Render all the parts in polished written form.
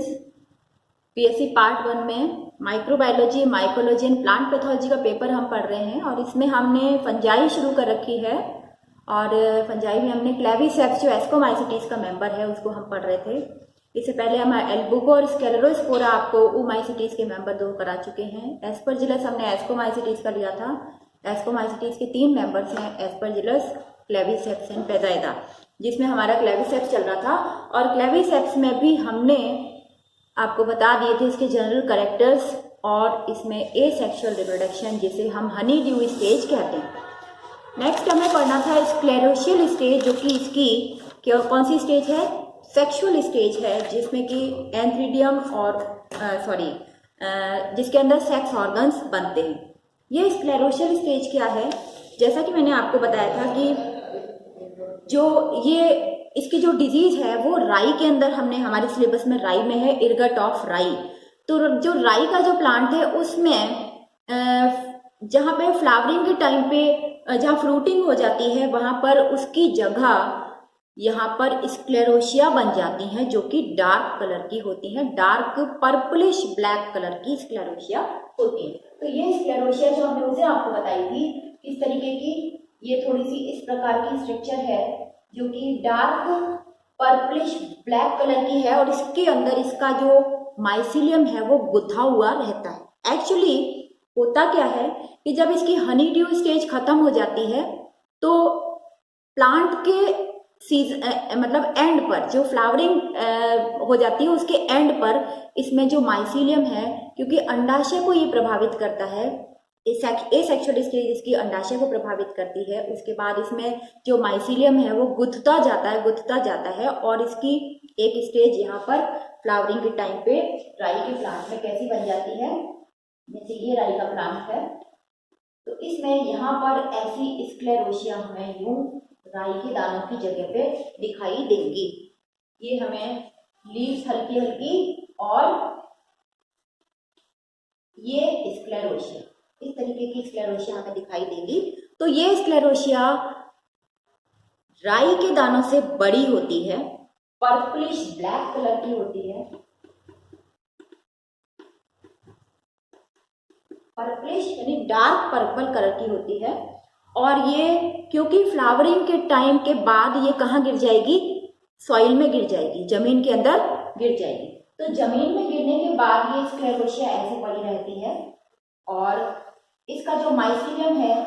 Students, PSC part 1 में microbiology, mycology and plant pathology का paper हम पढ़ रहे हैं और इसमें हमने फंजाई शुरू कर रखी है। और फंजाई में हमने क्लेविसेप्स जो एस्कोमाइसिटीज का मेंबर है उसको हम पढ़ रहे थे। इससे पहले हम एल्बुको और स्क्लेरोस्पोरा आपको ओमाइसिटीज के मेंबर 2 करा चुके हैं। एस्परजिलस हमने एस्कोमाइसिटीज का लिया था। एस्कोमाइसिटीज के 3 मेंबर्स हैं, एस्परजिलस, क्लेविसेप्स एंड पेजाइदा, जिसमें हमारा क्लेविसेप्स चल रहा था। और क्लेविसेप्स में भी हमने आपको बता दिए थे इसके जनरल कैरेक्टर्स और इसमें एसेक्सुअल रिप्रोडक्शन जिसे हम हनी ड्यू स्टेज कहते हैं। नेक्स्ट हमें पढ़ना था स्क्लेरोशियल स्टेज, जो कि इसकी कौन सी स्टेज है, सेक्सुअल स्टेज है, जिसमें कि एंथ्रीडियम और जिसके अंदर सेक्स ऑर्गन्स बनते हैं। ये स्क्लेरोशियल स्टेज क्या है, जैसा कि मैंने आपको बताया था कि जो ये इसकी जो डिजीज है वो राई के अंदर, हमने हमारे सिलेबस में राई में है, इर्गट ऑफ राई। तो जो राई का जो प्लांट है उसमें जहाँ पे फ्लावरिंग के टाइम पे जहाँ फ्रूटिंग हो जाती है वहाँ पर उसकी जगह यहाँ पर स्क्लेरोशिया बन जाती हैं, जो कि डार्क कलर की होती हैं, डार्क पर्पलिश ब्लैक कलर की स्क्लेरोशिया होती है। तो ये स्क्लेरोशिया जो हमने उसे आपको बताई थी इस तरीके की, ये थोड़ी सी इस प्रकार की स्ट्रक्चर है जो कि डार्क पर्पलिश ब्लैक कलर की है और इसके अंदर इसका जो माइसिलियम है वो गुथा हुआ रहता है। एक्चुअली होता क्या है कि जब इसकी हनी ड्यू स्टेज खत्म हो जाती है तो प्लांट के मतलब एंड पर जो फ्लावरिंग हो जाती है उसके एंड पर इसमें जो माइसिलियम है, क्योंकि अंडाशय को ये प्रभावित करता है, एसेक्सुअल स्टेज इसकी अंडाशय को प्रभावित करती है। उसके बाद इसमें जो माइसिलियम है वो गुथता जाता है और इसकी एक स्टेज यहाँ पर फ्लावरिंग के टाइम पे राई के प्लांट में कैसी बन जाती है, जैसे ये राई का प्लांट है तो इसमें यहाँ पर ऐसी स्क्लेरोशिया हमें यूं राई के दानों की जगह पे दिखाई देंगी। ये हमें लीव्स हल्की हल्की और ये स्क्लेरोशिया, इस तरीके की स्क्लेरोशिया हमें दिखाई देंगी। तो ये स्क्लेरोशिया राई के दानों से बड़ी होती है, पर्पलिश ब्लैक कलर की होती है, पर्पलिश यानी डार्क पर्पल कलर की होती है। और ये क्योंकि फ्लावरिंग के टाइम के बाद ये कहाँ गिर जाएगी, सॉइल में गिर जाएगी, जमीन के अंदर गिर जाएगी। तो जमीन में गिरने के बाद ये स्क्लेरोशिया ऐसे पड़ी रहती है और इसका जो माइसिलियम है,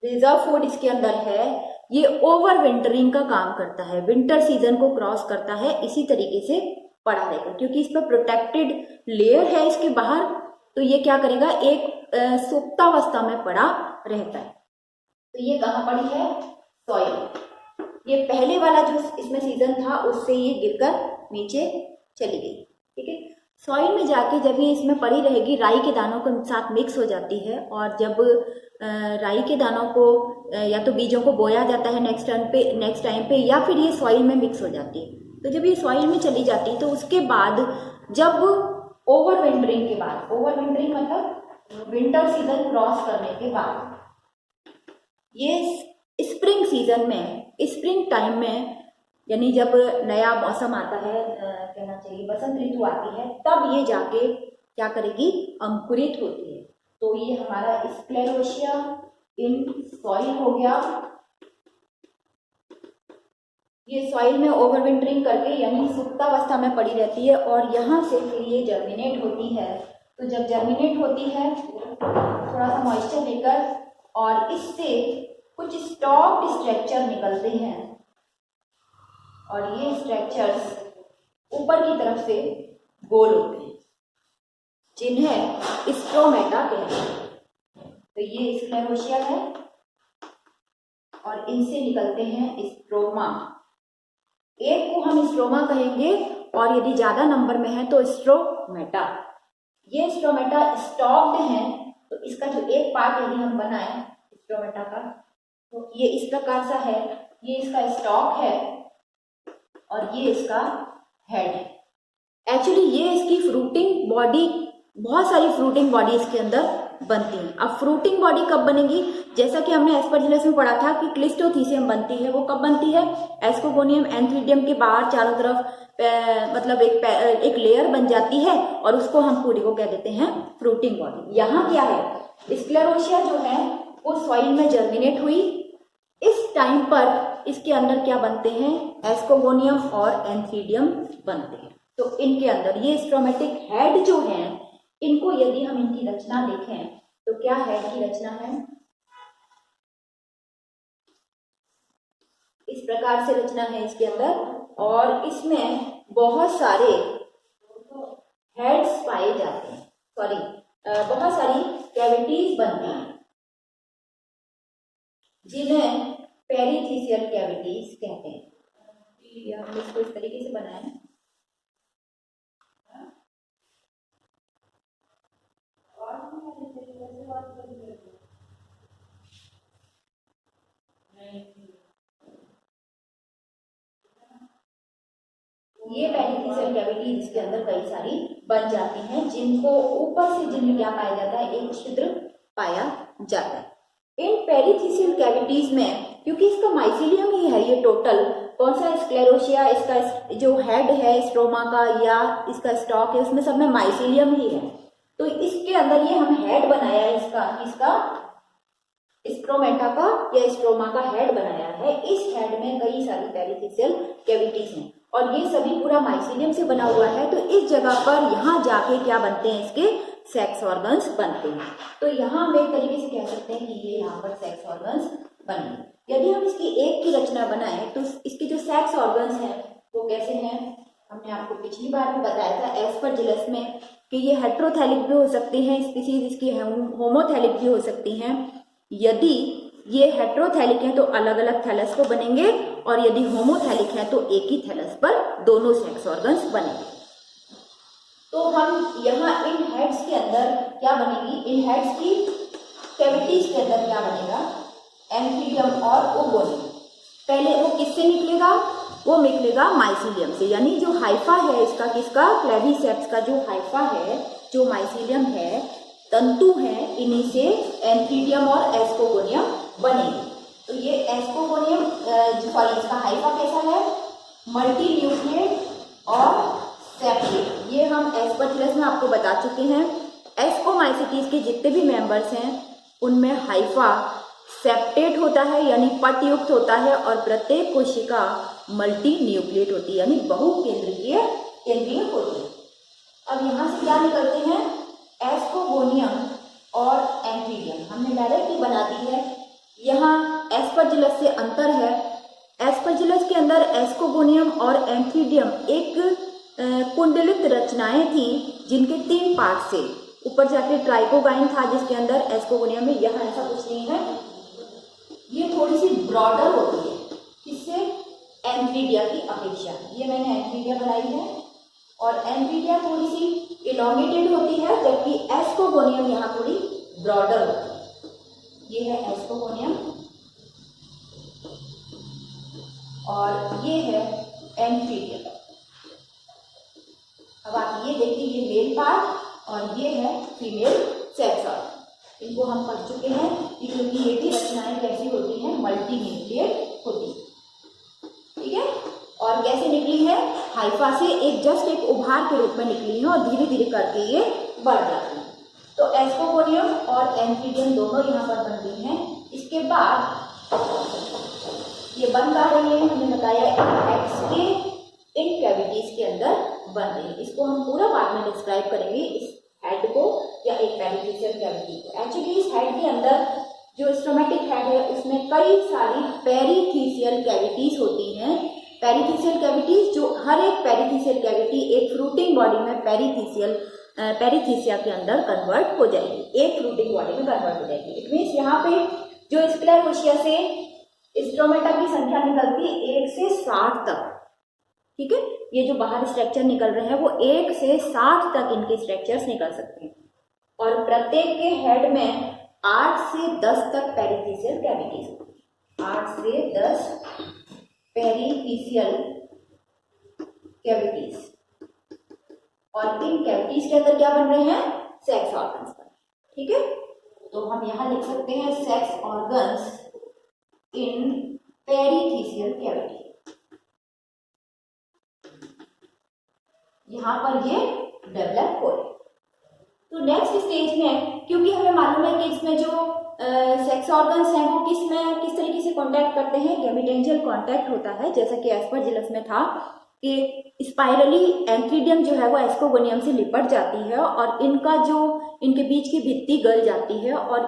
रिजर्व फूड इसके अंदर है, ये ओवर विंटरिंग का काम करता है, विंटर सीजन को क्रॉस करता है, इसी तरीके से पड़ा रहेगा। क्योंकि इस पर प्रोटेक्टेड लेयर है इसके बाहर, तो ये क्या करेगा, एक सुप्तावस्था में पड़ा रहता है। तो ये कहाँ पड़ी है, सॉइल। ये पहले वाला जो इसमें सीजन था उससे ये गिरकर नीचे चली गई, ठीक है। सॉइल में जाके जब ये इसमें पड़ी रहेगी, राई के दानों के साथ मिक्स हो जाती है और जब राई के दानों को या तो बीजों को बोया जाता है नेक्स्ट टाइम पे या फिर ये सॉइल में मिक्स हो जाती है। तो जब ये सॉइल में चली जाती है तो उसके बाद जब ओवर विंटरिंग के बाद, ओवर विंटरिंग मतलब विंटर सीजन क्रॉस करने के बाद, ये स्प्रिंग सीजन में, स्प्रिंग टाइम में, यानी जब नया मौसम आता है, कहना चाहिए बसंत ऋतु आती है, तब ये जाके क्या करेगी, अंकुरित होती है। तो ये हमारा स्क्लेरोशिया इन सॉइल हो गया। ये सॉइल में ओवरविंटरिंग करके यानी सुप्तावस्था में पड़ी रहती है और यहाँ से फिर ये जर्मिनेट होती है। तो जब जर्मिनेट होती है थोड़ा सा मॉइस्चर लेकर और इससे कुछ स्टॉक्ड स्ट्रक्चर निकलते हैं और ये स्ट्रक्चर्स ऊपर की तरफ से गोल होते हैं जिन्हें स्ट्रोमेटा कहते हैं। तो ये स्क्लेरोशिया है और इनसे निकलते हैं स्ट्रोमा। एक को हम स्ट्रोमा कहेंगे और यदि ज्यादा नंबर में है तो स्ट्रोमेटा। ये स्ट्रोमेटा स्टॉक्ड हैं, तो इसका जो एक पार्ट यदि हम बनाएं स्ट्रोमेटा का तो ये इस प्रकार सा है, ये इसका स्टॉक है और ये इसका हेड है। एक्चुअली ये इसकी फ्रूटिंग बॉडी, बहुत सारी फ्रूटिंग बॉडी इसके अंदर बनती है। अब फ्रूटिंग बॉडी कब बनेगी, जैसा कि हमने एस्परजिलस में पढ़ा था कि क्लिस्टोथीसियम बनती है, वो कब बनती है, एस्कोगोनियम एंथ्रीडियम के बाहर चारों तरफ मतलब एक लेयर बन जाती है और उसको हम पूरी को कह देते हैं फ्रूटिंग बॉडी। यहाँ क्या है, स्क्लेरोशिया जो है वो सॉइल में जर्मिनेट हुई। इस टाइम पर इसके अंदर क्या बनते हैं, एस्कोगोनियम और एंथीडियम बनते हैं। तो इनके अंदर ये स्ट्रोमेटिक हेड जो हैं, इनको यदि हम इनकी रचना देखें तो क्या हेड की रचना है, इस प्रकार से रचना है इसके अंदर, और इसमें बहुत सारे हेड्स पाए जाते हैं, बहुत सारी कैविटीज बनती हैं जिन्हें पेरिथीसियल कैविटीज कहते हैं। ये हमने इसको इस तरीके से बनाया है। ये पेरिथीसियल कैविटी जिसके अंदर कई सारी बन जाती हैं, जिनको ऊपर से जिनमें क्या पाया जाता है, एक छिद्र पाया जाता है। इन पेरिथीसियल कैविटीज में क्योंकि इसका माइसीलियम ही है ये टोटल, कौन सा स्क्लेरोशिया, इसका जो हेड है स्ट्रोमा का या इसका स्टॉक है, उसमें सब में माइसीलियम ही है। तो इसके अंदर ये हम हेड बनाया है इसका स्ट्रोमेटा का या स्ट्रोमा का हेड बनाया है। इस हेड में कई सारी पेरिथीसियल कैविटीज हैं और ये सभी पूरा माइसीलियम से बना हुआ है। तो इस जगह पर यहाँ जाके क्या बनते हैं, इसके सेक्स ऑर्गन्स बनते हैं। तो यहाँ हम एक तरीके से कह सकते हैं कि ये यहाँ पर सेक्स ऑर्गन्स बने। यदि हम इसकी एक की रचना बनाएं तो इसके जो सेक्स ऑर्गन्स हैं वो कैसे हैं, हमने आपको पिछली बार भी बताया था एस्परजिलस में कि ये हेट्रोथैलिक भी हो सकती हैं स्पीसीज, इसकी होमोथैलिक भी हो सकती हैं। यदि ये हेट्रोथैलिक हैं तो अलग अलग थैलस को बनेंगे, और यदि होमोथैलिक हैं तो एक ही थैलस पर दोनों सेक्स ऑर्गन्स बनेंगे। तो हम यहाँ इन हेड्स के अंदर क्या बनेगी, इन हेड्स की कैविटीज के अंदर क्या बनेगा, एंथीडियम और ओगोनियम। पहले वो किससे निकलेगा, वो निकलेगा माइसीलियम से, यानी जो हाइफा है इसका, किसका, क्लेविसेप्स का जो हाइफा है, जो माइसीलियम है, तंतु हैं, इन्हीं से एंथीडियम और एस्कोगोनियम बनेगी। तो ये एस्कोगोनियम इसका हाइफा कैसा है, मल्टी न्यूक्लिएट और सेप्टेट। ये हम एस्परजिलस में आपको बता चुके हैं। एस्कोमाइसिटीज के जितने भी मेंबर्स हैं उनमें हाइफा सेप्टेट होता है यानी पटयुक्त होता है, और प्रत्येक कोशिका मल्टी न्यूक्लिएट होती है यानी बहुकेंद्रीय होती है। अब यहाँ से क्या निकलते हैं, एस्कोगोनियम और एंथीडियम हमने डायरेक्ट ही बना दी है। यहाँ एस्परजिलस से अंतर है, एस्परजिलस के अंदर एस्कोगोनियम और एंथीडियम एक कुंडलित रचनाएं थी जिनके 3 पार्ट से ऊपर जाके ट्राइकोगाइन था जिसके अंदर, एस्कोगोनियम में यहाँ ऐसा कुछ नहीं है, ये थोड़ी सी ब्रॉडर होती है किससे, एंथीडिया की अपेक्षा। ये मैंने एंथीडिया बनाई है और एंथीडिया थोड़ी सी इलॉन्गेटेड होती है, जबकि एस्कोगोनियम यहाँ थोड़ी ब्रॉडर होती है। ये है एस्कोगोनियम और ये है एंथीडिया। अब आप ये देखिए, ये मेल पार्ट और ये है फीमेल सेक्स ऑर्गन। इनको हम पढ़ चुके हैं क्योंकि ये भी रचनाएं कैसी होती हैं, मल्टी न्यूक्लिएट होती है, ठीक है। और कैसे निकली है, हाइफा से एक उभार के रूप में निकली है और धीरे धीरे करके ये बढ़ जाती है। तो एस्कोगोनियम और एंथीडियम दोनों यहाँ पर बन रही हैं। इसके बाद ये बन पा रही है, हमने बताया हेड्स के इन कैविटीज के अंदर बन रही है। इसको हम पूरा बाद में डिस्क्राइब करेंगे, इस हेड को या एक पेरिथीसियल कैविटी को। एक्चुअली इस हेड के अंदर जो स्टोमेटिक हेड है उसमें कई सारी पेरिथीसियल कैविटीज होती हैं। पेरिथीसियल कैविटीज जो हर एक पेरिथीसियल कैविटी एक फ्रूटिंग बॉडी में पेरिथीसिया के अंदर कन्वर्ट हो जाएगी, एक फ्रूटिंग बॉडी में कन्वर्ट हो जाएगी। इट मीन्स यहाँ पे जो स्क्लेरोशिया से स्ट्रोमेटा की संख्या निकलती है 1 से 60 तक, ठीक है। ये जो बाहर स्ट्रक्चर निकल रहे हैं वो 1 से 60 तक इनके स्ट्रक्चर्स निकल सकते हैं, और प्रत्येक के हेड में 8 से 10 तक पेरिथीसियल कैविटीज होती है। 8 से 10 पेरिथीसियल कैविटीज, और इन कैविटीज के अंदर क्या बन रहे हैं, सेक्स ऑर्गन्स बन, ठीक है। तो हम यहाँ लिख सकते हैं सेक्स ऑर्गन्स इन पेरिथीसियल कैविटी। यहाँ पर ये डेवलप हो रहे हैं। तो नेक्स्ट स्टेज में, क्योंकि हमें मालूम है कि इसमें जो सेक्स ऑर्गन्स हैं वो किस तरीके से कांटेक्ट करते हैं, गैमेटेंजियल कांटेक्ट होता है, जैसा कि एस्परजिलस में था कि स्पाइरली एंथ्रीडियम जो है वो एस्कोगोनियम से लिपट जाती है और इनके बीच की भित्ति गल जाती है और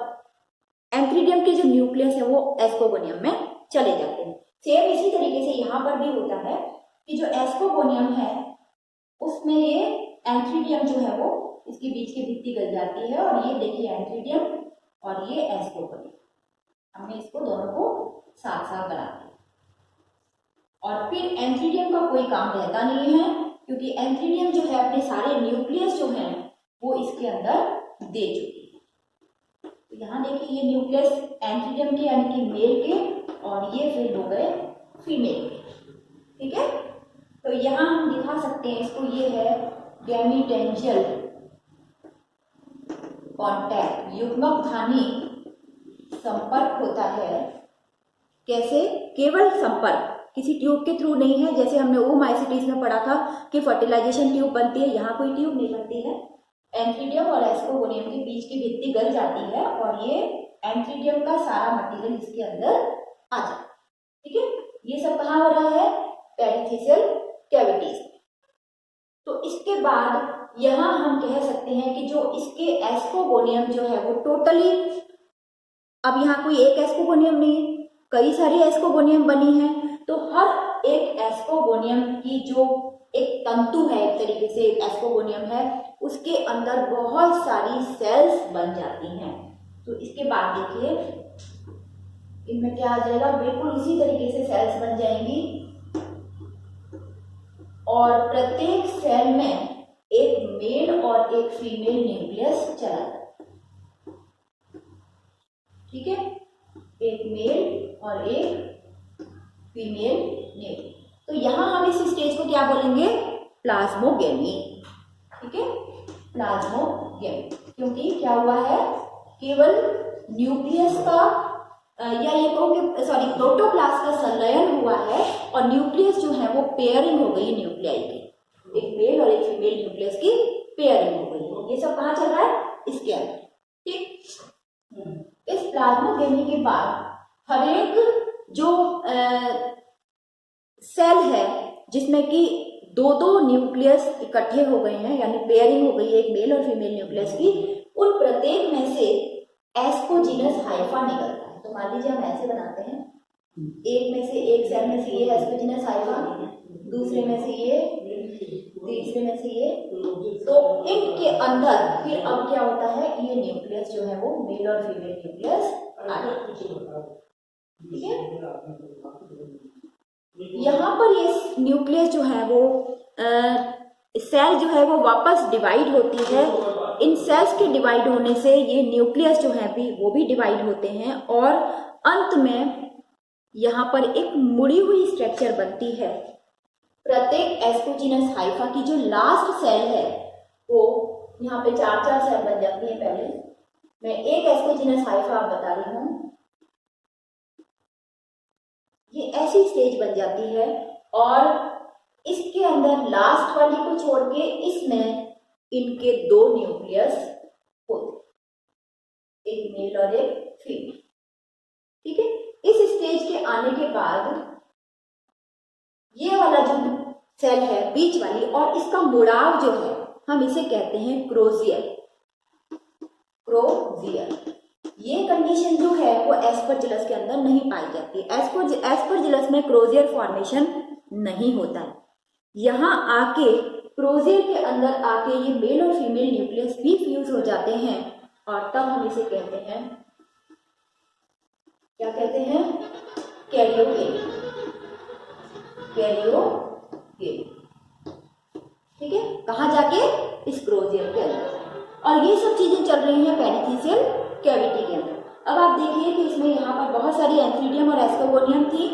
एंथ्रीडियम के जो न्यूक्लियस है वो एस्कोगोनियम में चले जाते हैं। सेम इसी तरीके से यहाँ पर भी होता है कि जो एस्कोगोनियम है उसमें ये एंथ्रीडियम जो है वो इसके बीच की भित्ति गल जाती है और ये देखिए एंथ्रीडियम और ये एस्कोगोनियम, हमने इसको दोनों को साथ साथ बना दिया। और फिर एंथ्रीडियम का कोई काम रहता नहीं है क्योंकि एंथ्रीडियम जो है अपने सारे न्यूक्लियस जो हैं वो इसके अंदर दे चुकी है। तो यहाँ देखिए ये न्यूक्लियस एंथ्रीडियम के यानी कि मेल के और ये फिर हो गए फीमेल के, ठीक है। तो यहाँ हम दिखा सकते हैं इसको, ये है गैमेटेंजियल कांटेक्ट, युग्मकधानी संपर्क होता है। कैसे? केवल संपर्क, किसी ट्यूब के थ्रू नहीं है, जैसे हमने ओमाइसिटीज में पढ़ा था कि फर्टिलाइजेशन ट्यूब बनती है, यहाँ कोई ट्यूब नहीं बनती है। एंथ्रीडियम और एस्कोगोनियम के बीच की भित्ति गल जाती है और ये एंथ्रीडियम का सारा मटेरियल इसके अंदर आ जाता है, ठीक है। ये सब कहाँ हो रहा है? पेरिथेसियल कैविटीज। तो इसके बाद यहाँ हम कह सकते हैं कि जो इसके एस्कोगोनियम जो है वो टोटली, अब यहाँ कोई एक एस्कोगोनियम नहीं है, कई सारी एस्कोगोनियम बनी है, तो हर एक एस्कोगोनियम की जो एक तंतु है, एक तरीके से एक एस्कोगोनियम है, उसके अंदर बहुत सारी सेल्स बन जाती हैं। तो इसके बाद देखिए इनमें क्या आ जाएगा, बिल्कुल इसी तरीके से सेल्स बन जाएंगी और प्रत्येक सेल में एक मेल और एक फीमेल न्यूक्लियस चला जाता है, ठीक है। एक मेल और एक फीमेल न्यूक्लियस। तो यहां हम इस स्टेज को क्या बोलेंगे? प्लाज्मोगेमी, ठीक है, प्लाज्मोगेमी। क्योंकि क्या हुआ है, केवल न्यूक्लियस का या ये कहो कि सॉरी प्रोटोप्लास्ट का संलयन हुआ है और न्यूक्लियस जो है वो पेयरिंग हो गई न्यूक्लियाई की, एक मेल और एक फीमेल न्यूक्लियस की पेयरिंग हो गई। ये सब कहाँ चल रहा है? इसके अंदर, ठीक। इस प्लाज्मोगेमी के बाद हर एक जो सेल है जिसमें कि दो दो न्यूक्लियस इकट्ठे हो गए हैं, यानी पेयरिंग हो गई है एक मेल और फीमेल न्यूक्लियस की, उन प्रत्येक में से एस्कोजिनस हाइफा निकलता है। तो मान लीजिए हम ऐसे बनाते हैं, एक में से एक सेल में से ये एस्कोजिनस हाइफा, दूसरे में से ये, तीसरे में से ये, तो इनके अंदर फिर अब क्या होता है, ये न्यूक्लियस जो है वो मेल और फीमेल न्यूक्लियस आ जाता है, ठीक है। यहाँ पर ये न्यूक्लियस जो है वो सेल जो है वो वापस डिवाइड होती है। इन सेल्स के डिवाइड होने से ये न्यूक्लियस जो है भी वो भी डिवाइड होते हैं और अंत में यहाँ पर एक मुड़ी हुई स्ट्रक्चर बनती है। प्रत्येक एस्कोजिनस हाइफा की जो लास्ट सेल है वो यहाँ पे 4-4 सेल बन जाती है। पहले मैं एक एस्कोजिनस हाइफा बता रही हूँ, ये ऐसी स्टेज बन जाती है और इसके अंदर लास्ट वाली को छोड़ के इसमें इनके दो न्यूक्लियस होते, एक मेल और एक फीमेल, ठीक है। इस स्टेज के आने के बाद ये वाला जो सेल है बीच वाली और इसका मुड़ाव जो है हम इसे कहते हैं क्रोजियर, क्रोजियर। ये कंडीशन जो है वो एस्परजिलस के अंदर नहीं पाई जाती। एस्परजिलस में क्रोजियर फॉर्मेशन नहीं होता है। यहाँ आके क्रोजियर के अंदर आके ये मेल और फीमेल न्यूक्लियस भी फ्यूज हो जाते हैं और तब हम इसे कहते हैं, क्या कहते हैं? कैरियोगेमी, कैरियोगेमी, ठीक है। कहाँ जाके? इस क्रोजियर के अंदर। और ये सब चीजें चल रही हैं पेरिथेसियल कैविटी के अंदर। अब आप देखिए कि इसमें यहाँ पर बहुत सारी एंथ्रीडियम और एस्कोगोनियम थी।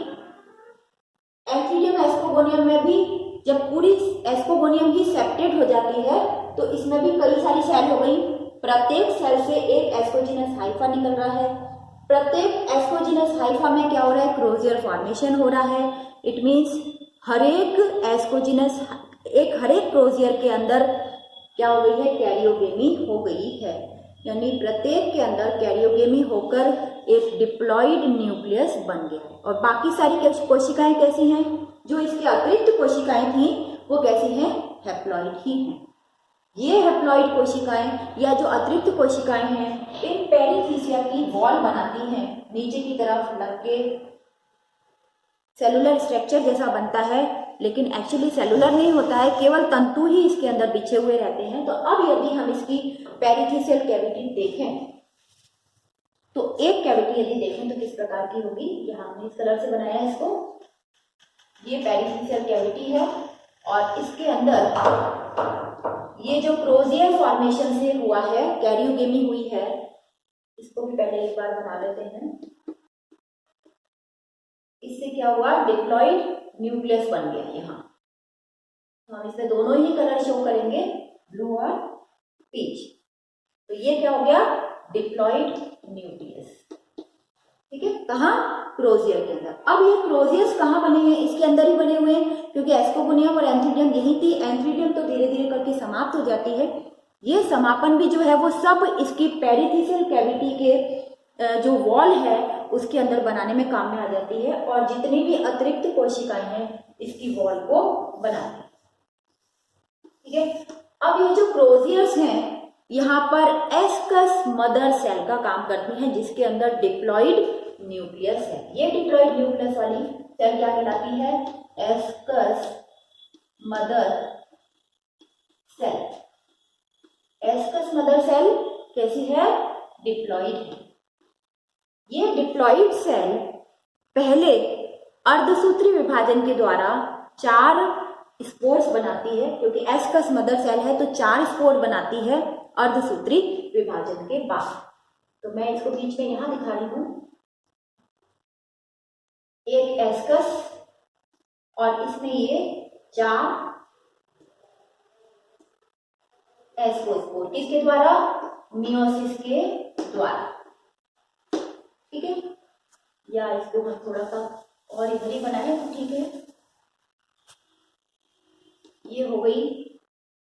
एंथ्रीडियम एस्कोगोनियम में भी जब पूरी एस्कोगोनियम ही सेपरेट हो जाती है तो इसमें भी कई सारी सेल हो गई। प्रत्येक सेल से एक एस्कोजिनस हाइफा निकल रहा है। प्रत्येक एस्कोजिनस हाइफा में क्या हो रहा है? क्रोजियर फॉर्मेशन हो रहा है। इट मीन्स हर एक एस्कोजिनस हर एक प्रोजियर के अंदर क्या हो गई है, कैरियोगेमी हो गई है, यानी प्रत्येक के अंदर कैरियोगेमी होकर एक डिप्लॉइड न्यूक्लियस बन गया है। और बाकी सारी कोशिकाएं कैसी हैं, जो इसके अतिरिक्त कोशिकाएं थी वो कैसी हैं, हैप्लॉइड ही हैं। ये हैप्लॉइड कोशिकाएं या जो अतिरिक्त कोशिकाएं हैं, इन पेरिथीसिया की वॉल बनाती हैं, नीचे की तरफ लग के सेलुलर स्ट्रक्चर जैसा बनता है, लेकिन एक्चुअली सेलुलर नहीं होता है, केवल तंतु ही इसके अंदर बिछे हुए रहते हैं। तो अब यदि हम इसकी पेरिथीसियल कैविटी देखें, तो एक कैविटी यदि देखें तो किस प्रकार की होगी, यहाँ हमने इस कलर से बनाया है इसको, ये पेरिथीसियल कैविटी है और इसके अंदर ये जो प्रोजियर फॉर्मेशन से हुआ है, कैरियोगेमी हुई है, इसको भी पहले एक बार बना लेते हैं। इससे क्या हुआ, डिप्लॉइड न्यूक्लियस बन गया यहाँ। तो हम इसमें दोनों ही कलर शो करेंगे, ब्लू और पीच। तो ये क्या हो गया, डिप्लॉइड न्यूक्लियस। ठीक है, कहाँ, प्रोजियर के अंदर। अब ये प्रोजियस कहाँ बने हैं, इसके अंदर ही बने हुए हैं, क्योंकि एस्कोगोनियम और एंथ्रीडियम यही थी। एंथ्रीडियम तो धीरे धीरे करके समाप्त हो जाती है। ये समापन भी जो है वो सब इसकी पेरिथीसियल कैविटी के जो वॉल है उसके अंदर बनाने में काम में आ जाती है, और जितनी भी अतिरिक्त कोशिकाएं हैं इसकी वॉल को बनाती है। ठीक है, अब ये जो प्रोजियर्स हैं यहाँ पर एस्कस मदर सेल का काम करती हैं, जिसके अंदर डिप्लॉइड न्यूक्लियस है। ये डिप्लॉइड न्यूक्लियस वाली सेल क्या कहलाती है, ascus mother cell. Ascus mother cell कैसी है, डिप्लॉइड है। ये डिप्लॉइड सेल पहले अर्धसूत्री विभाजन के द्वारा 4 स्पोर्स बनाती है, क्योंकि एस्कस मदर सेल है तो 4 स्पोर बनाती है अर्धसूत्री विभाजन के बाद। तो मैं इसको बीच में यहां दिखा रही हूं, एक एस्कस और इसमें ये 4 एस्कोस्पोर, किसके द्वारा, मियोसिस के द्वारा। ठीक है, या इसको हम थोड़ा सा और इधर ही बनाए तो ठीक है। ये हो गई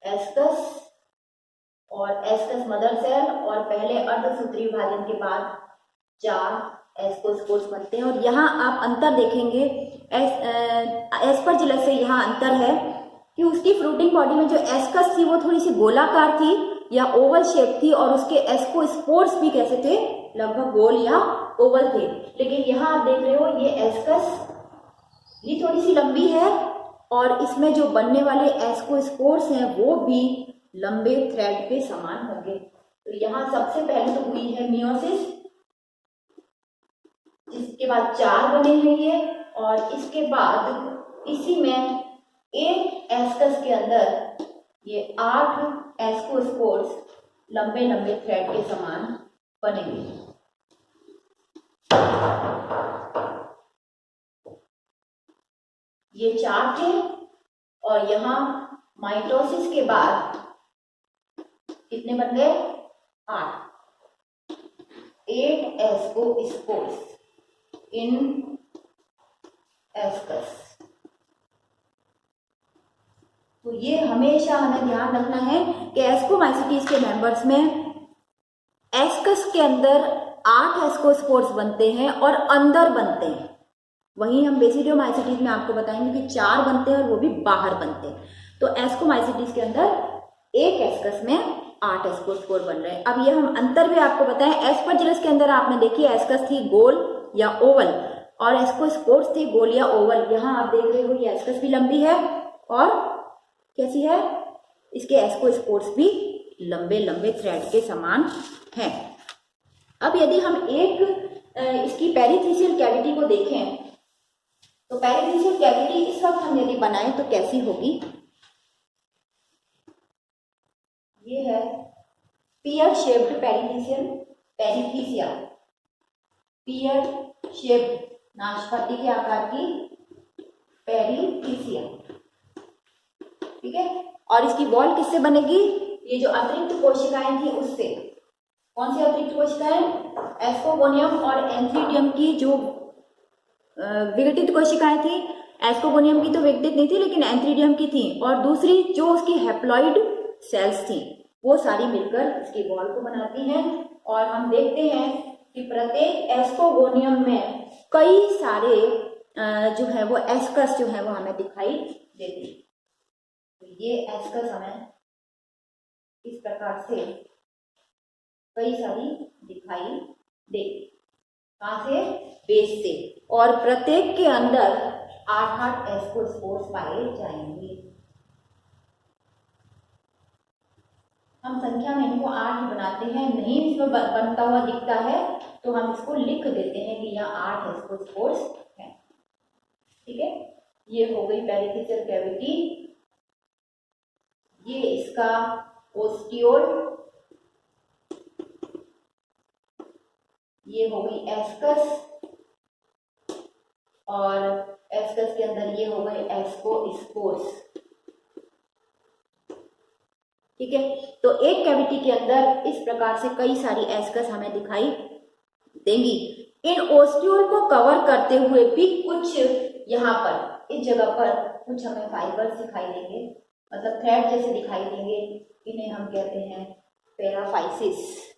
एस्कस और एस्कस मदर सेल, और पहले अर्धसूत्री विभाजन के बाद 4 एस्कोस्पोर्स बनते हैं। और यहाँ आप अंतर देखेंगे, एस्परजिलस से यहाँ अंतर है कि उसकी फ्रूटिंग बॉडी में जो एस्कस थी वो थोड़ी सी गोलाकार थी या ओवल शेप थी, और उसके एस्कोस्पोर्स भी कैसे थे, लगभग गोल या ओवल थे। लेकिन यहाँ आप देख रहे हो ये एस्कस ये थोड़ी सी लंबी है, और इसमें जो बनने वाले एस्कोस्पोर्स हैं वो भी लंबे थ्रेड के समान होंगे। तो यहाँ सबसे पहले तो हुई है मियोसिस, जिसके बाद 4 बने हैं ये, और इसके बाद इसी में एक एस्कस के अंदर ये 8 एस्कोस्पोर्स लंबे लंबे थ्रेड के समान बनेंगे। ये 4 थे, और यहाँ माइटोसिस के बाद कितने बन गए, 8 एस्कोस्पोर्स इन एस्कस। तो ये हमेशा हमें ध्यान रखना है कि एस्कोमाइसिटीज के मेंबर्स में एस्कस के अंदर 8 एस्कोस्पोर्स बनते हैं और अंदर बनते हैं। वहीं हम बेसिडियोमाइसिटीज में आपको बताएंगे कि 4 बनते हैं और वो भी बाहर बनते हैं। तो एस्कोमाइसिटीज के अंदर एक एस्कस में 8 एस्कोस्पोर बन रहे हैं। अब ये हम अंतर भी आपको बताएं, एस्परजिलस के अंदर आपने देखी एस्कस थी गोल या ओवल, और एस्कोस्पोर्स थी गोल या ओवल। यहाँ आप देख रहे हो ये एस्कस भी लंबी है और कैसी है, इसके एस्कोस्पोर्स भी लंबे लंबे थ्रेड के समान हैं। अब यदि हम इसकी पेरिथीसियल कैविटी को देखें, तो पेरिथीसियल कैविटी इस वक्त हम यदि बनाएं तो कैसी होगी, ये है पियर शेप्ड पेरिथीसिया, पियर शेप्ड नाशपाती के आकार की पेरिथीसिया। ठीक है, और इसकी वॉल किससे बनेगी, ये जो अतिरिक्त कोशिकाएं थी उससे। कौन सी अतिरिक्त कोशिकाएं, एस्कोगोनियम और एंथ्रीडियम की जो विघटित कोशिकाएं थी, एस्कोगोनियम की तो विकटित नहीं थी लेकिन एंथ्रीडियम की थी, और दूसरी जो उसकी हैप्लॉइड सेल्स थी वो सारी मिलकर इसकी वॉल को बनाती हैं। और हम देखते हैं कि प्रत्येक एस्कोगोनियम में कई सारे जो है वो एस्कस जो है वो हमें दिखाई देती है। तो ये एस्कस हमें इस प्रकार से कई सारी दिखाई देगी। कहाँ से? बेस से। और प्रत्येक के अंदर 8-8 एस्कोस्पोर्स पाए जाएंगे। हम संख्या में इनको 8 बनाते हैं, नहीं इसमें बनता हुआ दिखता है तो हम इसको लिख देते हैं कि यहाँ 8 एस्कोस्पोर्स हैं। ठीक है, ये हो गई पेरिफेरल कैविटी, ये इसका ओस्टियोल, ये हो गई एस्कस, और एस्कस के अंदर ये हो गए एस्कोस्पोर्स। ठीक है, तो एक कैविटी के अंदर इस प्रकार से कई सारी एस्कस हमें दिखाई देंगी। इन ओस्टियोल को कवर करते हुए भी कुछ यहाँ पर इस जगह पर कुछ हमें फाइबर्स दिखाई देंगे, मतलब थ्रेड जैसे दिखाई देंगे। इन्हें हम कहते हैं पेरीफाइसिस।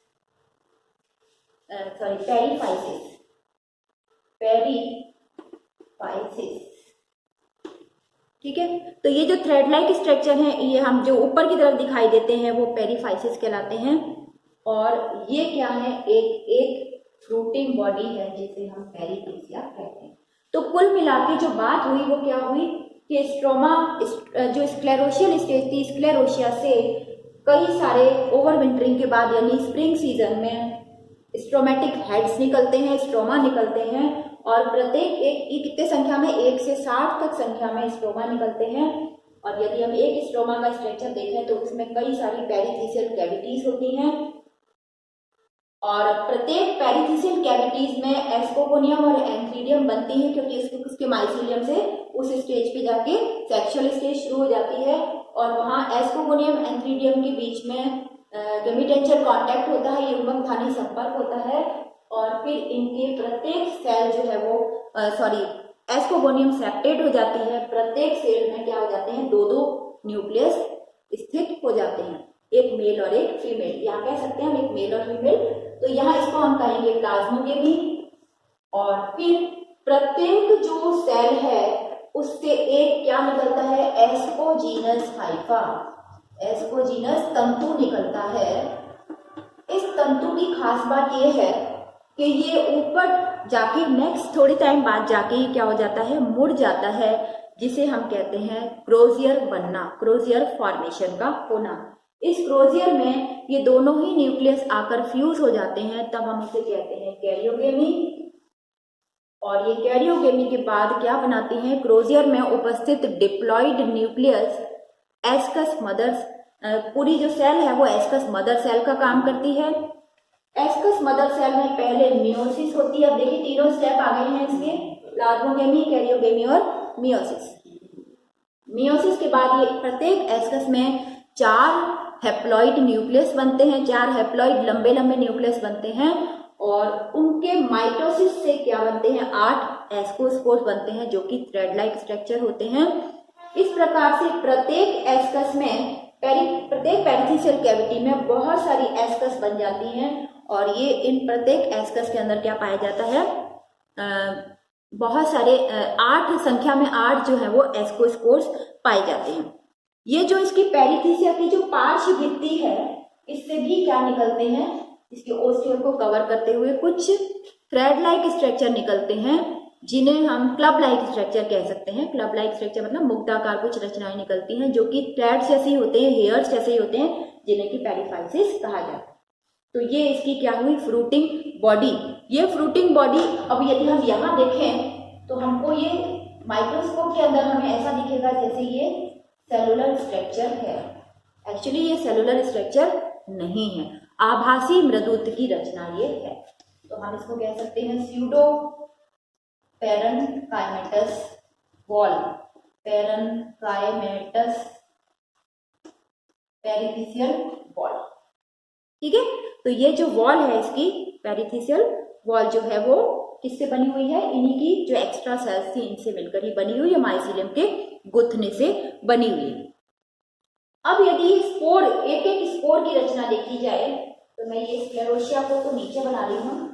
ठीक है, तो ये जो थ्रेड लाइक स्ट्रक्चर है, ये हम जो ऊपर की तरफ दिखाई देते हैं वो पेरीफाइसिस कहलाते हैं। और ये क्या है? एक फ्रूटिंग बॉडी है जिसे हम पेरिथीसिया कहते हैं। तो कुल मिला के जो बात हुई वो क्या हुई कि स्ट्रोमा जो स्क्लेरोशियल स्टेज थी, स्क्लेरोशिया से कई सारे ओवरविंटरिंग के बाद यानी स्प्रिंग सीजन में स्ट्रोमेटिक हेड्स निकलते हैं, स्ट्रोमा निकलते हैं, और प्रत्येक एक कितने संख्या में 1 से 60 तक संख्या में स्ट्रोमा निकलते हैं। और यदि हम एक स्ट्रोमा का स्ट्रक्चर देखें तो उसमें कई सारी पेरिथीसियल कैविटीज होती हैं, और प्रत्येक पेरिथीसियल कैविटीज में एस्कोगोनियम और एंथ्रीडियम बनती हैं, क्योंकि उसके माइसीलियम से उस स्टेज पे जाके सेक्सुअल स्टेज शुरू हो जाती है, और वहाँ एस्कोगोनियम एंथ्रीडियम के बीच में गेमिटेंशियल कांटेक्ट होता है, युग्मक धानी संपर्क होता है, और फिर इनके प्रत्येक सेल जो है वो एस्कोगोनियम सेप्टेट हो जाती है। प्रत्येक सेल में क्या हो जाते हैं? 2-2 न्यूक्लियस स्थित हो जाते हैं, एक मेल और एक फीमेल। यहाँ कह सकते हैं हम एक मेल और फीमेल, तो यहाँ इसको हम कहेंगे प्लाज्मोगेमी। और फिर प्रत्येक जो सेल है उससे एक क्या निकलता है? एस्कोजीनस हाइफा, एस्कोजीनस तंतु निकलता है। इस तंतु की खास बात यह है कि ये ऊपर जाके नेक्स्ट थोड़ी टाइम बाद जाके ये क्या हो जाता है? मुड़ जाता है, जिसे हम कहते हैं क्रोजियर बनना, क्रोजियर फॉर्मेशन का होना। इस क्रोजियर में ये दोनों ही न्यूक्लियस आकर फ्यूज हो जाते हैं, तब हम इसे कहते हैं कैरियोगेमी। और ये कैरियोगेमी के बाद क्या बनाती हैं? क्रोजियर में उपस्थित डिप्लॉइड न्यूक्लियस एस्कस मदर्स, पूरी जो सेल है वो एस्कस मदर सेल का काम करती है। एस्कस मदर सेल में पहले मियोसिस होती है। अब देखिए तीनों स्टेप आ गए हैं इसके, प्लाज्मोगेमी, कैरियोगेमी और मियोसिस। मियोसिस के बाद ये प्रत्येक एस्कस में 4 हैप्लॉइड न्यूक्लियस बनते हैं, 4 हैप्लॉइड लंबे लंबे न्यूक्लियस बनते हैं, और उनके माइटोसिस से क्या बनते हैं? 8 एस्कोस्पोर्स बनते हैं, जो कि थ्रेड लाइक स्ट्रक्चर होते हैं। इस प्रकार से प्रत्येक एस्कस में प्रत्येक पेरिथीसियल कैविटी में बहुत सारी एस्कस बन जाती हैं, और ये इन प्रत्येक एस्कस के अंदर क्या पाया जाता है? बहुत सारे 8 संख्या में 8 जो है वो एस्कोस्पोर्स पाए जाते हैं। ये जो इसकी पेरिथीसिया की जो पार्श्व भित्ति है, इससे भी क्या निकलते हैं? इसके ओस्टियोल को कवर करते हुए कुछ थ्रेड लाइक स्ट्रक्चर निकलते हैं, जिन्हें हम क्लब लाइक स्ट्रक्चर कह सकते हैं। क्लब लाइक स्ट्रक्चर मतलब मुक्ताकार कुछ रचनाएं निकलती हैं जो कि थ्रेड्स जैसे ही होते हैं, हेयर्स जैसे ही होते हैं, जिन्हें की पेरिफाइसिस कहा जाता है। तो ये इसकी क्या हुई? Fruiting body. ये फ्रूटिंग बॉडी, अब यदि हम यहाँ देखें तो हमको ये माइक्रोस्कोप के अंदर हमें ऐसा दिखेगा जैसे ये सेलुलर स्ट्रक्चर है। एक्चुअली ये सेलुलर स्ट्रक्चर नहीं है, आभासी मृदुत्व की रचना ये है। तो हम इसको कह सकते हैं स्यूडो पेरेन्काइमेटस वॉल, पेरेन्काइमेटस पेरिथीसियल वॉल। ठीक है, तो ये जो वॉल है इसकी पेरिथीसियल वॉल जो है वो किससे बनी हुई है? इन्हीं की जो एक्स्ट्रा सेल्स थी इनसे मिलकर ही बनी हुई है, माइसीलियम के गुथने से बनी हुई है। अब यदि स्पोर, एक एक स्पोर की रचना देखी जाए तो मैं ये स्क्लेरोशिया को तो नीचे बना रही हूँ,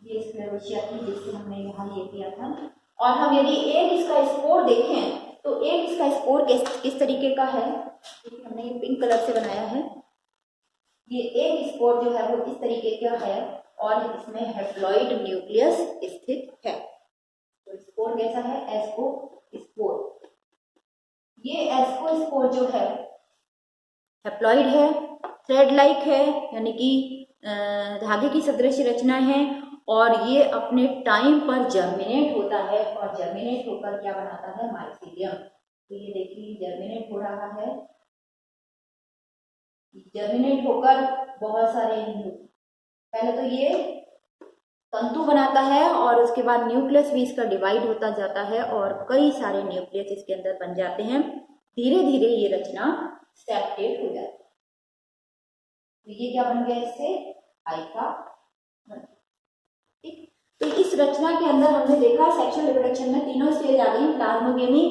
ये स्क्लेरोशिया थी जिससे हमने यहाँ ये किया था। और हम यदि एक इसका स्पोर देखें तो एक इसका स्पोर किस तरीके का है, हमने ये पिंक कलर से बनाया है। ये एक स्पोर जो है वो इस तरीके का है और इसमें हैप्लॉइड न्यूक्लियस स्थित है। तो स्पोर कैसा है? एस्को स्पोर। ये एस्को स्पोर जो है हैप्लॉइड है, थ्रेड लाइक है, यानी कि धागे की सदृश रचना है, और ये अपने टाइम पर जर्मिनेट होता है और जर्मिनेट होकर क्या बनाता है? माइसीलियम। तो ये देखिए जर्मिनेट हो रहा है, जर्मिनेट होकर बहुत सारे, पहले तो ये तंतु बनाता है और उसके बाद न्यूक्लियस भी इसका डिवाइड होता जाता है और कई सारे न्यूक्लियस इसके अंदर बन जाते हैं। धीरे धीरे ये रचना सेपरेट हो जाती है। तो ये क्या बन गया? इससे हाइफा। ठीक, तो इस रचना के अंदर हमने देखा सेक्सुअल रिप्रोडक्शन में तीनों स्टेज आ गई, प्लाज्मोगेमी,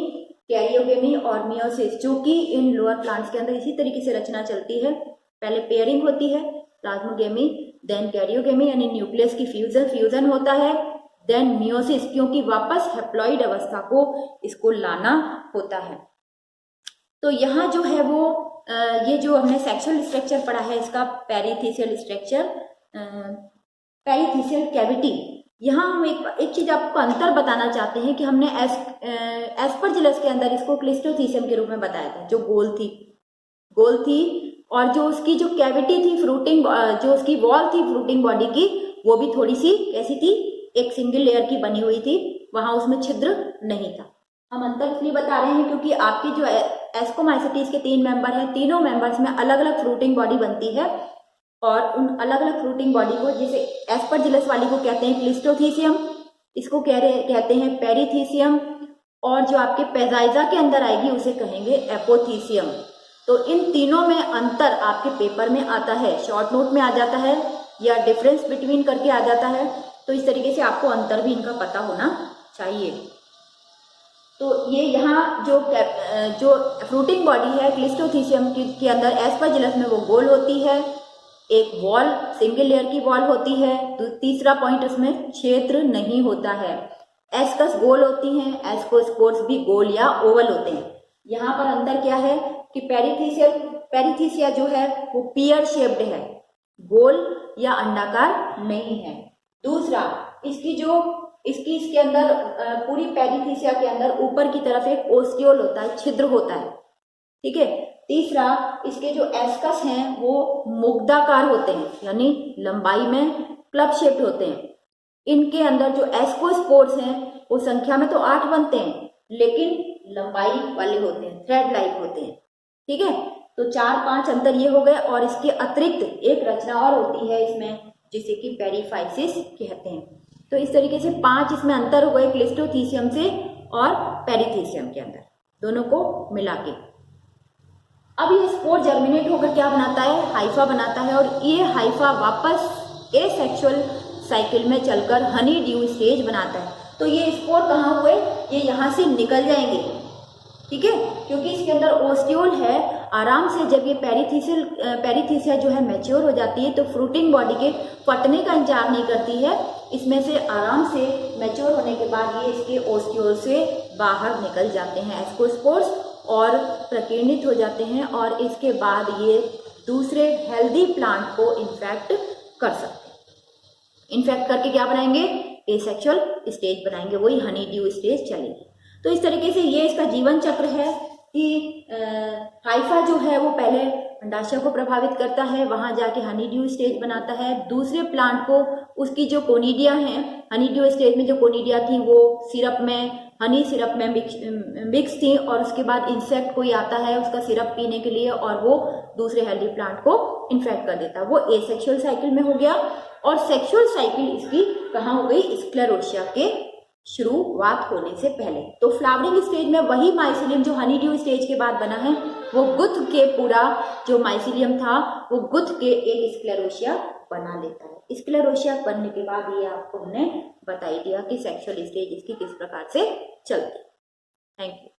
कैरियोगेमी और मियोसिस, जो कि इन लोअर प्लांट्स के अंदर इसी तरीके से रचना चलती है। पहले पेयरिंग होती है, प्लाज्मोगेमी, देन कैरियोगेमी यानी न्यूक्लियस की फ्यूजन होता है, देन मियोसिस, क्योंकि वापस हैप्लॉइड अवस्था को इसको लाना होता है। तो यहाँ जो है वो ये जो हमने सेक्सुअल स्ट्रक्चर पढ़ा है इसका पेरिथीसियल स्ट्रक्चर, पेरिथीसियल कैविटी, यहाँ हम एक चीज आपको अंतर बताना चाहते हैं कि हमने एस्परजिलस के अंदर इसको क्लिस्टोथीसियम के रूप में बताया था, जो गोल थी और जो उसकी जो कैविटी थी फ्रूटिंग, जो उसकी वॉल थी फ्रूटिंग बॉडी की, वो भी थोड़ी सी कैसी थी? एक सिंगल लेयर की बनी हुई थी, वहां उसमें छिद्र नहीं था। हम अंतर इसलिए बता रहे हैं क्योंकि आपकी जो एस्कोमाइसिटीज के 3 मेंबर हैं, तीनों मेंबर्स में अलग अलग फ्रूटिंग बॉडी बनती है और उन अलग अलग फ्रूटिंग बॉडी को, जैसे एस्परजिलस वाली को कहते हैं क्लिस्टोथीसियम, इसको कहते हैं पेरिथीसियम, और जो आपके पेजाइजा के अंदर आएगी उसे कहेंगे एपोथीसियम। तो इन तीनों में अंतर आपके पेपर में आता है, शॉर्ट नोट में आ जाता है या डिफरेंस बिटवीन करके आ जाता है। तो इस तरीके से आपको अंतर भी इनका पता होना चाहिए। तो ये यहाँ जो फ्रूटिंग बॉडी है क्लिस्टोथीसियम के अंदर, एस्परजिलस में वो गोल होती है, एक वॉल सिंगल लेयर की वॉल होती है, तो तीसरा पॉइंट उसमें क्षेत्र नहीं होता है। एस्कस गोल होती हैं, एस्कोस्पोर्स भी गोल या ओवल होते हैं। यहाँ पर अंतर क्या है कि पेरिथीसिया जो है वो पियर शेप्ड है, गोल या अंडाकार नहीं है। दूसरा, इसके अंदर पूरी पेरिथीसिया के अंदर ऊपर की तरफ एक ओस्टियोल होता है, छिद्र होता है। ठीक है। तीसरा, इसके जो एस्कस हैं वो मुग्धाकार होते हैं, यानी लंबाई में क्लब शेप्ड होते हैं। इनके अंदर जो एस्कोस्पोर्स हैं वो संख्या में तो 8 बनते हैं, लेकिन लंबाई वाले होते हैं, थ्रेड लाइक होते हैं। ठीक है। तो 4-5 अंतर ये हो गए, और इसके अतिरिक्त एक रचना और होती है इसमें जिसे कि पेरीफाइसिस कहते हैं। तो इस तरीके से 5 इसमें अंतर हो गए क्लिस्टोथीसियम से और पेरिथीसियम के अंदर, दोनों को मिला के। अब ये स्पोर जर्मिनेट होकर क्या बनाता है? हाइफा बनाता है, और ये हाइफा वापस एसेक्सुअल साइकिल में चलकर हनी ड्यू स्टेज बनाता है। तो ये स्पोर कहाँ हुए? ये यहाँ से निकल जाएंगे। ठीक है, क्योंकि इसके अंदर ओस्टियोल है। आराम से जब ये पेरिथीसिया जो है मैच्योर हो जाती है तो फ्रूटिंग बॉडी के फटने का इंतजार नहीं करती है, इसमें से आराम से मैच्योर होने के बाद ये इसके ओस्टियोल से बाहर निकल जाते हैं एस्कोस्पोर्स और प्रकीर्णित हो जाते हैं, और इसके बाद ये दूसरे हेल्दी प्लांट को इन्फेक्ट कर सकते हैं। इन्फेक्ट करके क्या बनाएंगे? एसेक्सुअल स्टेज बनाएंगे, वही हनी ड्यू स्टेज चलेगी। तो इस तरीके से ये इसका जीवन चक्र है कि हाइफा जो है वो पहले अंडाशय को प्रभावित करता है, वहां जाके हनी ड्यू स्टेज बनाता है। दूसरे प्लांट को उसकी जो कोनिडिया हैं, हनी ड्यू स्टेज में जो कोनिडिया थी वो सिरप में, हनी सिरप में मिक्स थी, और उसके बाद इंसेक्ट कोई आता है उसका सिरप पीने के लिए और वो दूसरे हेल्दी प्लांट को इन्फेक्ट कर देता है। वो एसेक्सुअल साइकिल में हो गया। और सेक्सुअल साइकिल इसकी कहाँ हो गई? स्क्लेरोशिया के शुरुआत होने से पहले। तो फ्लावरिंग स्टेज में वही माइसिलियम जो हनी ड्यू स्टेज के बाद बना है, वो गुथ के पूरा जो माइसिलियम था वो गुथ के एक स्क्लेरोशिया बना लेता है। स्क्लेरोसिया बनने के बाद ये आपको हमने बता ही दिया कि सेक्सुअल स्टेज इसकी किस प्रकार से चलती है। Thank you.